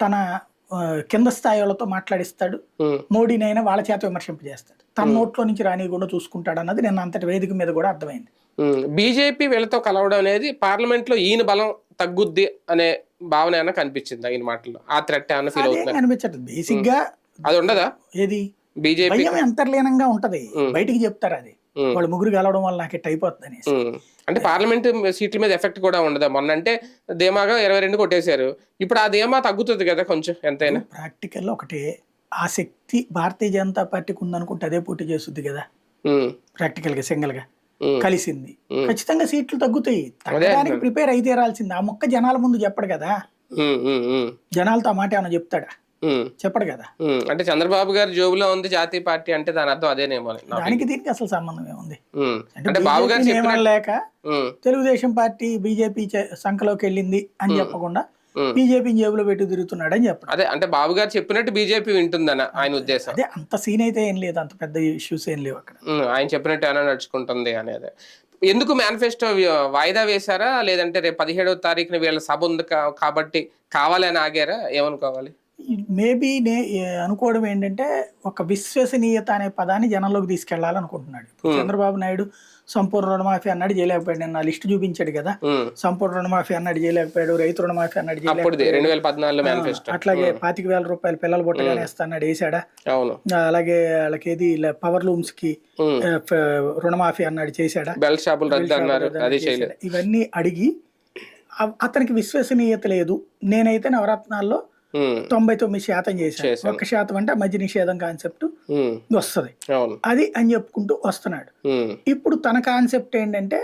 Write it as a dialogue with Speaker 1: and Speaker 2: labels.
Speaker 1: తన కింద స్థాయి వాళ్ళతో మాట్లాడిస్తాడు, మోడీనైనా వాళ్ళ చేత విమర్శింపజేస్తాడు, తన నోట్లో నుంచి రానియకుండా చూసుకుంటాడు అన్నది నిన్న అంతటి వేదిక మీద కూడా అర్థమైంది.
Speaker 2: బీజేపీ వీళ్ళతో కలవడం అనేది పార్లమెంట్ లో ఈయన బలం తగ్గుద్ది అనే భావన ఏమైనా కనిపించింది ఆయన మాటల్లో? ఆ థ్రెట్ ఏమైనా ఫీల్ అవుతుంది?
Speaker 1: కనిపించట్లేదు బేసిక్ గా.
Speaker 2: అది ఉండదా?
Speaker 1: ఏది
Speaker 2: బీజేపీ
Speaker 1: భయం అంతర్లీనంగా ఉంటది, బయటికి చెప్తారు అది వాళ్ళు ముగ్గురు కలవడం వల్ల నాకు ఇట్ అయిపోతుంది అనేసి.
Speaker 2: అంటే పార్లమెంట్ సీట్ల మీద ఎఫెక్ట్ కూడా ఉండదా? మొన్న అంటే ధీమాగా 22 కొట్టేశారు, ఇప్పుడు ఆ ధీమా తగ్గుతుంది కదా కొంచెం ఎంతైనా.
Speaker 1: ప్రాక్టికల్ లో ఒకటే, ఆ శక్తి భారతీయ జనతా పార్టీకి ఉందనుకుంటే అదే పోటీ చేస్తుంది కదా. ప్రాక్టికల్ గా సింగిల్ గా కలిసింది ఖచ్చితంగా సీట్లు తగ్గుతాయి. తగ్గడానికి ప్రిపేర్ అయితే రాల్సింది. ఆ మొక్క జనాల ముందు చెప్పడు కదా, జనాలతో ఆ మాట ఏమైనా చెప్తాడా? చెప్పడు కదా.
Speaker 2: అంటే చంద్రబాబు గారు జోబులో ఉంది జాతీయ పార్టీ అంటే దాని అర్థం అదేనేమో.
Speaker 1: దానికి దీనికి అసలు సంబంధం ఏముంది?
Speaker 2: అంటే బాబు గారు
Speaker 1: ఏమనలేక తెలుగుదేశం పార్టీ బీజేపీ సంఖలోకి వెళ్ళింది అని చెప్పకుండా బీజేపీ జేబులో పెట్టి తిరుగుతున్నాడు అని చెప్పడం.
Speaker 2: అదే అంటే బాబు గారు చెప్పినట్టు బీజేపీ వింటుందని ఆయన ఉద్దేశం.
Speaker 1: అదే, అంత సీన్ అయితే ఏం లేదు, అంత పెద్ద ఇష్యూస్ ఏం లేవు అక్కడ.
Speaker 2: ఆయన చెప్పినట్టు ఏమైనా నడుచుకుంటుంది అనేది. ఎందుకు మేనిఫెస్టో వాయిదా వేశారా, లేదంటే రేపు 17వ తారీఖున వీళ్ళ సభ ఉంది కాబట్టి కావాలని ఆగారా? ఏమనుకోవాలి?
Speaker 1: మేబీ అనుకోవడం ఏంటంటే, ఒక విశ్వసనీయత అనే పదాన్ని జనంలోకి తీసుకెళ్లాలనుకుంటున్నాడు. చంద్రబాబు నాయుడు సంపూర్ణ రుణమాఫీ అన్నాడు, చేయలేకపోయాడు. నిన్న లిస్టు చూపించాడు కదా, సంపూర్ణ రుణమాఫీ అన్నాడు చేయలేకపోయాడు, రైతు రుణమాఫీ అన్నాడు చేయలేకపోయాడు, అట్లాగే 25,000 రూపాయలు పిల్లలు పుట్టగానే వేస్తాడు వేసాడా, అలాగే వాళ్ళకి పవర్ లూమ్స్ కి రుణమాఫీ అన్నాడు చేశాడా, ఇవన్నీ అడిగి అతనికి విశ్వసనీయత లేదు. నేనైతే నవరత్నాల్లో 99% చేశాను, 1% అంటే మద్య నిషేధం కాన్సెప్ట్ వస్తుంది అది అని చెప్పుకుంటూ వస్తున్నాడు. ఇప్పుడు తన కాన్సెప్ట్ ఏంటంటే